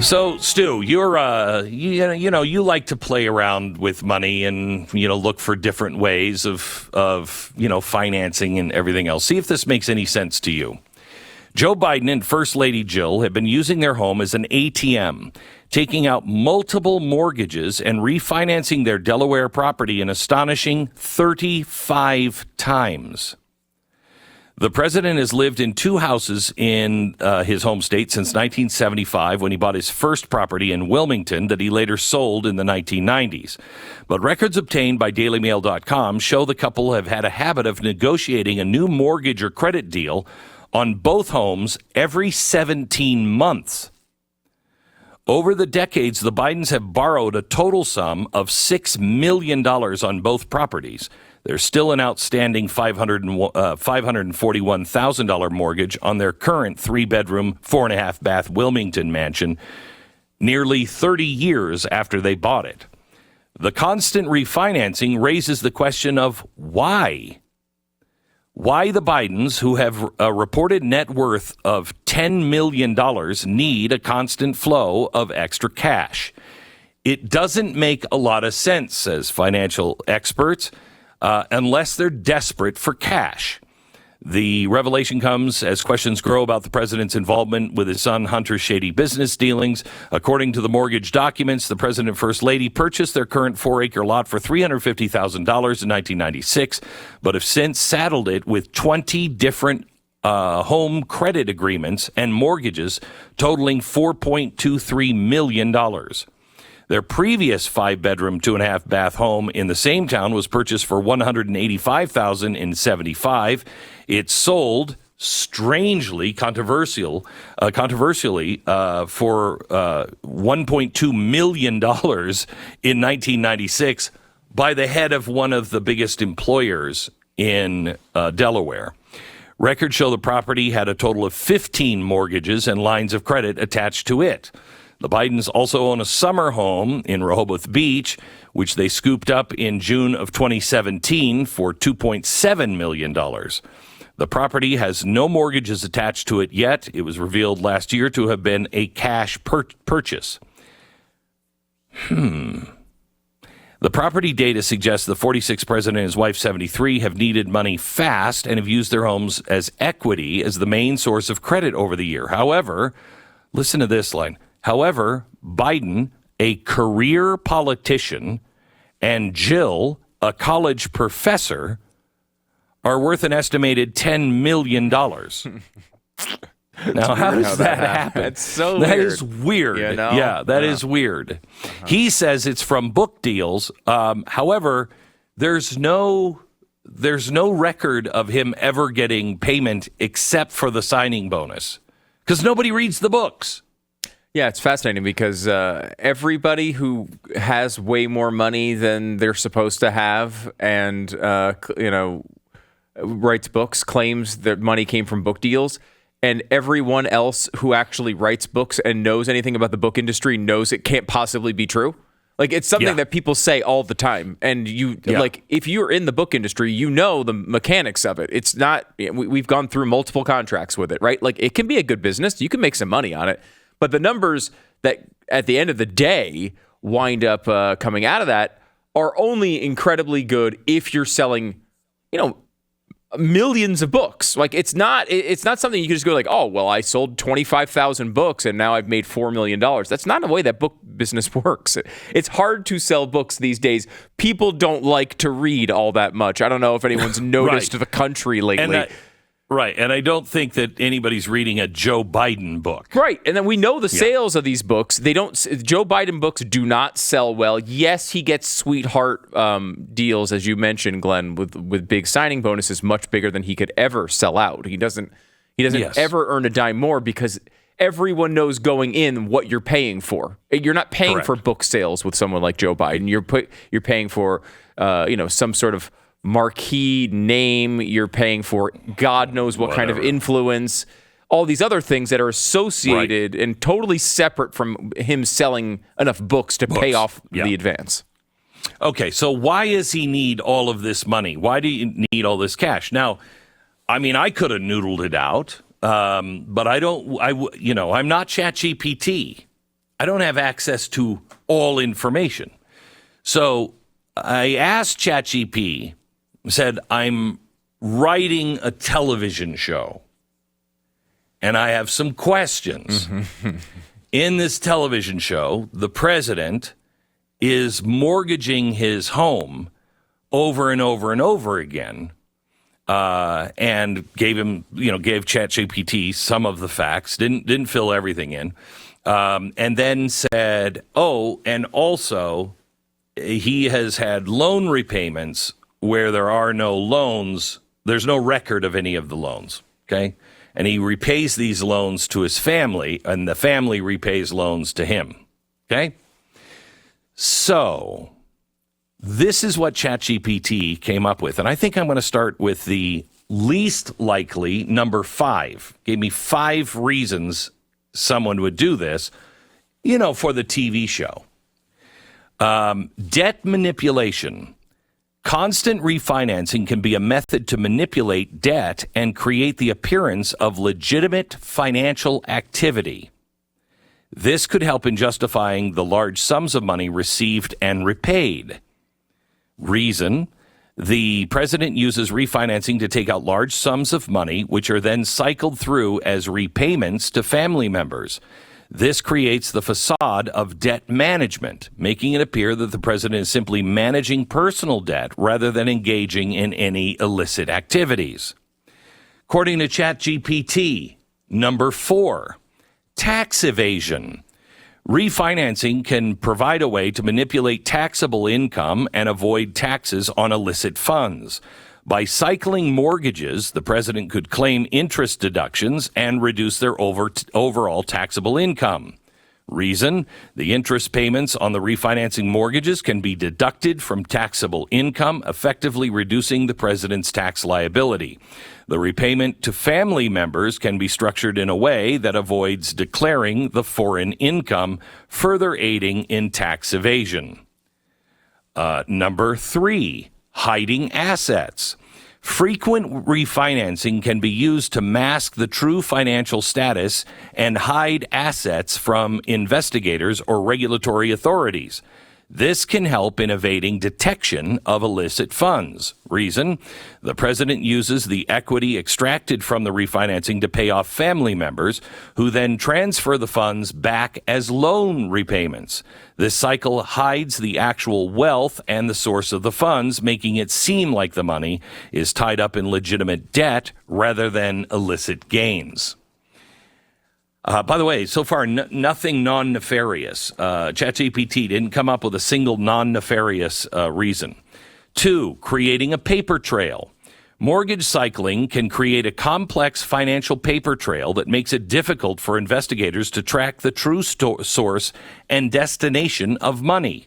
So, Stu, you're you like to play around with money and look for different ways of financing and everything else. See if this makes any sense to you. Joe Biden and First Lady Jill have been using their home as an ATM, taking out multiple mortgages and refinancing their Delaware property an astonishing 35 times. The president has lived in two houses in his home state since 1975, when he bought his first property in Wilmington that he later sold in the 1990s. But records obtained by DailyMail.com show the couple have had a habit of negotiating a new mortgage or credit deal on both homes every 17 months. Over the decades, the Bidens have borrowed a total sum of $6 million on both properties. There's still an outstanding $541,000 mortgage on their current 3-bedroom, 4.5-bath Wilmington mansion, nearly 30 years after they bought it. The constant refinancing raises the question of why. Why the Bidens, who have a reported net worth of $10 million, need a constant flow of extra cash. It doesn't make a lot of sense, says financial experts, unless they're desperate for cash. The revelation comes as questions grow about the president's involvement with his son Hunter's shady business dealings. According to the mortgage documents, the president and first lady purchased their current 4-acre lot for $350,000 in 1996, but have since saddled it with 20 different home credit agreements and mortgages totaling $4.23 million. Their previous 5-bedroom, 2.5-bath home in the same town was purchased for $185,000 in 75. It sold, strangely, controversially, for $1.2 million in 1996 by the head of one of the biggest employers in Delaware. Records show the property had a total of 15 mortgages and lines of credit attached to it. The Bidens also own a summer home in Rehoboth Beach, which they scooped up in June of 2017 for $2.7 million. The property has no mortgages attached to it yet. It was revealed last year to have been a cash purchase. The property data suggests the 46th president and his wife, 73, have needed money fast and have used their homes as equity as the main source of credit over the year. However, listen to this line. However, Biden, a career politician, and Jill, a college professor, are worth an estimated $10 million. Now, how does that happen? That's so that weird. Is weird. You know? Yeah, that is weird. Uh-huh. He says it's from book deals. However, there's no record of him ever getting payment except for the signing bonus because nobody reads the books. Yeah, it's fascinating because everybody who has way more money than they're supposed to have and, writes books claims that money came from book deals. And everyone else who actually writes books and knows anything about the book industry knows it can't possibly be true. Like, it's something that people say all the time. And like, if you're in the book industry, you know the mechanics of it. It's not, we've gone through multiple contracts with it, right? Like, it can be a good business. You can make some money on it. But the numbers that at the end of the day wind up coming out of that are only incredibly good if you're selling, millions of books. Like, it's not something you can just go like, oh, well, I sold 25,000 books and now I've made $4 million. That's not the way that book business works. It's hard to sell books these days. People don't like to read all that much. I don't know if anyone's noticed the country lately. Right, and I don't think that anybody's reading a Joe Biden book. Right, and then we know the sales of these books. Joe Biden books do not sell well. Yes, he gets sweetheart deals, as you mentioned, Glenn, with big signing bonuses, much bigger than he could ever sell out. He doesn't ever earn a dime more because everyone knows going in what you're paying for. You're not paying for book sales with someone like Joe Biden. You're paying for some sort of marquee name. You're paying for God knows what kind of influence, all these other things that are associated and totally separate from him selling enough books to pay off the advance. Okay, so why does he need all of this money? Why do you need all this cash? Now, I mean, I could have noodled it out, but I don't. I'm not ChatGPT. I don't have access to all information. So I asked ChatGPT, said, I'm writing a television show, and I have some questions. In this television show, the president is mortgaging his home over and over and over again, and gave ChatGPT some of the facts, didn't fill everything in, and then said, and also he has had loan repayments where there are no loans. There's no record of any of the loans. Okay. And he repays these loans to his family, and the family repays loans to him. Okay? So this is what ChatGPT came up with. And I think I'm going to start with the least likely, number 5. Gave me 5 reasons someone would do this, for the TV show. Debt manipulation. Constant refinancing can be a method to manipulate debt and create the appearance of legitimate financial activity. This could help in justifying the large sums of money received and repaid. Reason: the president uses refinancing to take out large sums of money, which are then cycled through as repayments to family members. This creates the facade of debt management, making it appear that the president is simply managing personal debt rather than engaging in any illicit activities. According to ChatGPT, number 4, tax evasion. Refinancing can provide a way to manipulate taxable income and avoid taxes on illicit funds. By cycling mortgages, the president could claim interest deductions and reduce their overall taxable income. Reason: the interest payments on the refinancing mortgages can be deducted from taxable income, effectively reducing the president's tax liability. The repayment to family members can be structured in a way that avoids declaring the foreign income, further aiding in tax evasion. Number 3. Hiding assets. Frequent refinancing can be used to mask the true financial status and hide assets from investigators or regulatory authorities. This can help in evading detection of illicit funds. Reason: the president uses the equity extracted from the refinancing to pay off family members, who then transfer the funds back as loan repayments. This cycle hides the actual wealth and the source of the funds, making it seem like the money is tied up in legitimate debt rather than illicit gains. By the way, so far, nothing non-nefarious. ChatGPT didn't come up with a single non-nefarious reason. 2, creating a paper trail. Mortgage cycling can create a complex financial paper trail that makes it difficult for investigators to track the true source and destination of money.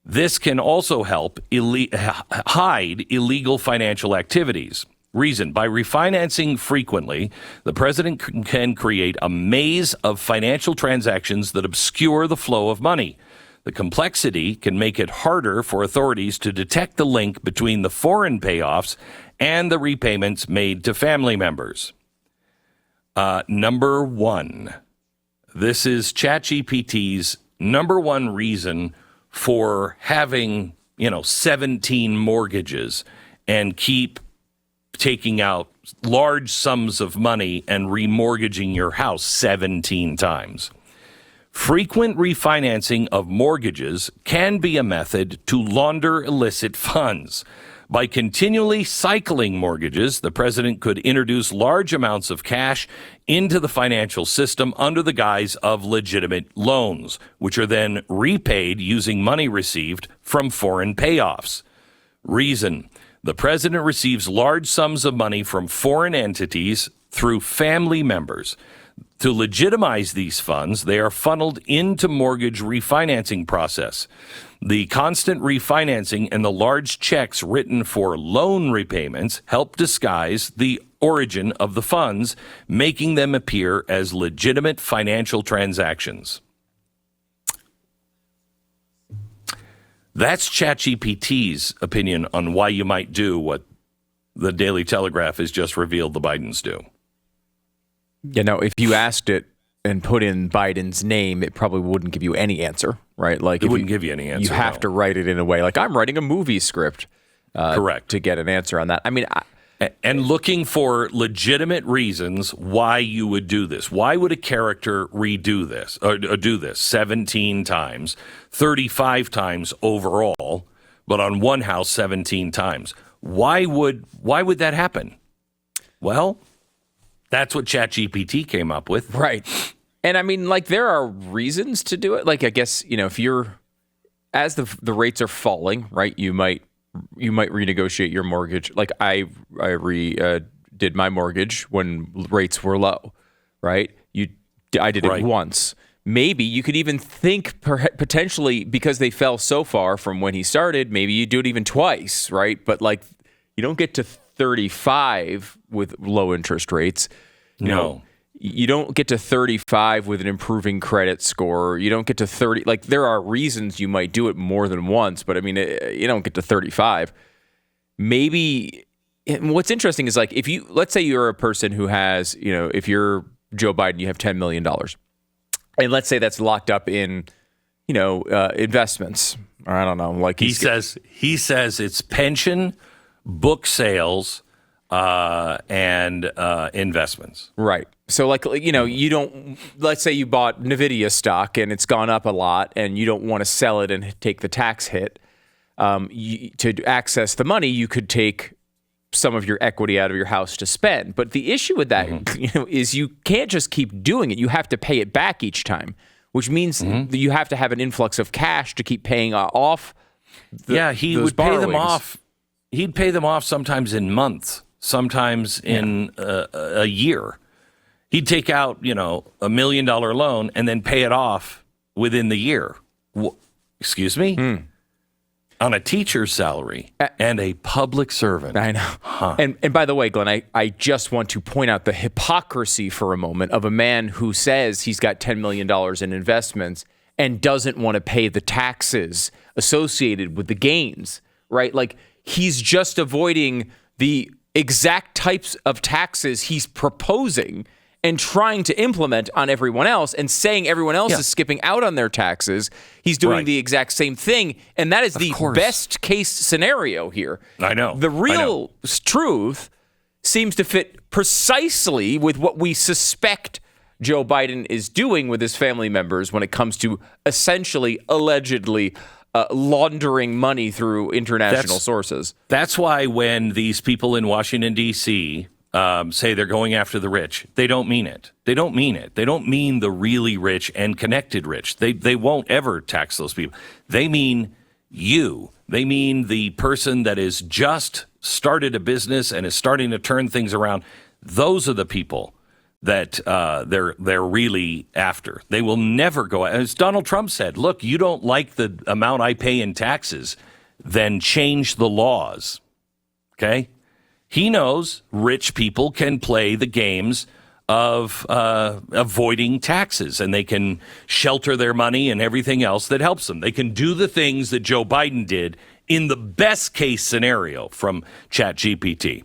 This can also help hide illegal financial activities. Reason: by refinancing frequently, the president can create a maze of financial transactions that obscure the flow of money. The complexity can make it harder for authorities to detect the link between the foreign payoffs and the repayments made to family members. Number 1. This is ChatGPT's number 1 reason for having, 17 mortgages and keep taking out large sums of money and remortgaging your house 17 times. Frequent refinancing of mortgages can be a method to launder illicit funds. By continually cycling mortgages, the president could introduce large amounts of cash into the financial system under the guise of legitimate loans, which are then repaid using money received from foreign payoffs. Reason: the president receives large sums of money from foreign entities through family members. To legitimize these funds, they are funneled into mortgage refinancing process. The constant refinancing and the large checks written for loan repayments help disguise the origin of the funds, making them appear as legitimate financial transactions. That's ChatGPT's opinion on why you might do what the Daily Telegraph has just revealed the Bidens do. If you asked it and put in Biden's name, it probably wouldn't give you any answer, right? Like it wouldn't give you any answer. You have to write it in a way like I'm writing a movie script. Correct. To get an answer on that. I mean, and looking for legitimate reasons why you would do this. Why would a character redo this or do this 17 times, 35 times overall, but on one house 17 times? Why would that happen? Well, that's what ChatGPT came up with. Right. And I mean, like, there are reasons to do it. Like, I guess, if as the rates are falling, right, you might renegotiate your mortgage. Like I did my mortgage when rates were low, right? I did it once. Maybe you could even think potentially, because they fell so far from when he started, maybe you do it even twice, right? But like, you don't get to 35 with low interest rates. No. You don't get to 35 with an improving credit score. You don't get to 30. Like, there are reasons you might do it more than once, but I mean, you don't get to 35. Maybe what's interesting is, like, let's say you're a person who has, if you're Joe Biden, you have $10 million. And let's say that's locked up in, investments. Or I don't know. Like he says it's pension, book sales, and investments. Right. So, like, you don't, let's say you bought NVIDIA stock and it's gone up a lot and you don't want to sell it and take the tax hit. To access the money, you could take some of your equity out of your house to spend. But the issue with that, is you can't just keep doing it. You have to pay it back each time, which means that you have to have an influx of cash to keep paying off. He would pay them off. He'd pay them off sometimes in months, sometimes in a year. He'd take out, $1 million loan and then pay it off within the year. Excuse me? On a teacher's salary and a public servant. I know. Huh. And by the way, Glenn, I just want to point out the hypocrisy for a moment of a man who says he's got $10 million in investments and doesn't want to pay the taxes associated with the gains, right? Like, he's just avoiding the exact types of taxes he's proposing and trying to implement on everyone else, and saying everyone else is skipping out on their taxes. He's doing the exact same thing, and that is the best case scenario here. I know. The real truth seems to fit precisely with what we suspect Joe Biden is doing with his family members when it comes to essentially, allegedly, laundering money through international sources. That's why when these people in Washington, D.C., say they're going after the rich, they don't mean it. They don't mean it. They don't mean the really rich and connected rich. They won't ever tax those people. They mean you. They mean the person that has just started a business and is starting to turn things around. Those are the people that they're really after. They will never go. As Donald Trump said, look, you don't like the amount I pay in taxes, then change the laws. Okay? He knows rich people can play the games of avoiding taxes, and they can shelter their money and everything else that helps them. They can do the things that Joe Biden did in the best case scenario from ChatGPT.